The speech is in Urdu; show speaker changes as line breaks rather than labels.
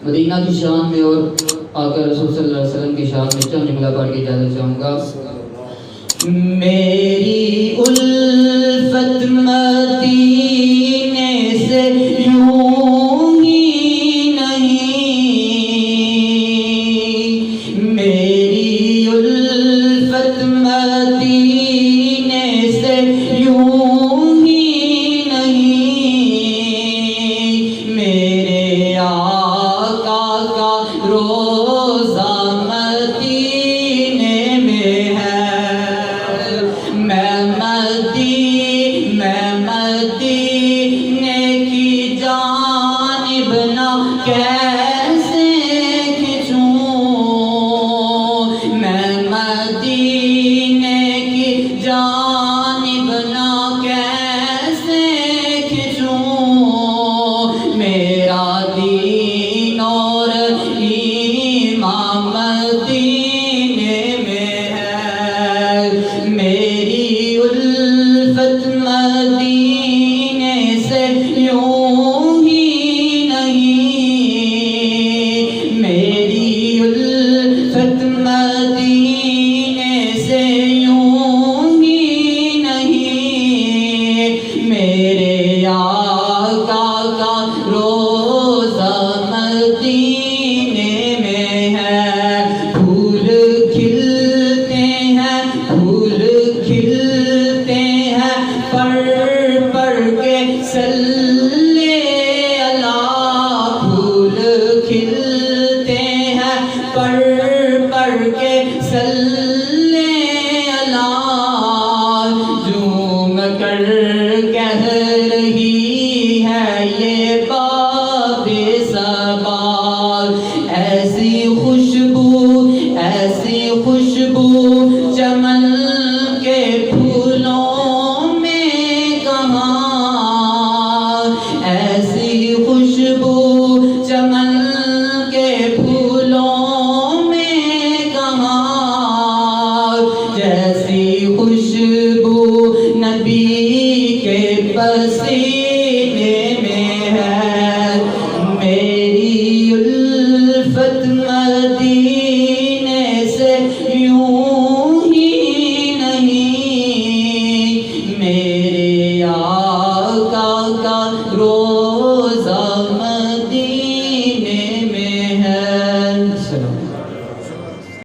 مدینہ کی شان میں اور آقا رسول صلی اللہ علیہ وسلم کی شان میں چند جملہ پڑھ کے اجازت چاہوں گا۔ میری الفت مدینے سے یوں ہی نہیں، میری الفت مدینے سے یوں ہی نہیں، میرے آقا کا روزہ مدینے میں ہے، میں مدینے کی جانب نہ کیسے کھنچوں، میں مدینے کی جانب نہ کیسے کھنچوں، میرا دین اور ایمان مدینے میں ہے، میری الفت مدینے سے یوں ہی نہیں، میری الفت مدینے سے یوں ہی نہیں، میرے آقا کا روزہ مدینے میں ہے، پھول کھلتے ہیں پڑھ کے صلی اللہ، پھول کھلتے ہیں پڑھ کے صلی اللہ، جھوم کر کہہ رہی ہے یہ باب صبا، ایسی خوشبو چمن کے پھولوں میں کہاں، ایسی خوشبو چمن کے پھولوں میں کہاں، جیسی خوشبو نبی کے پسینے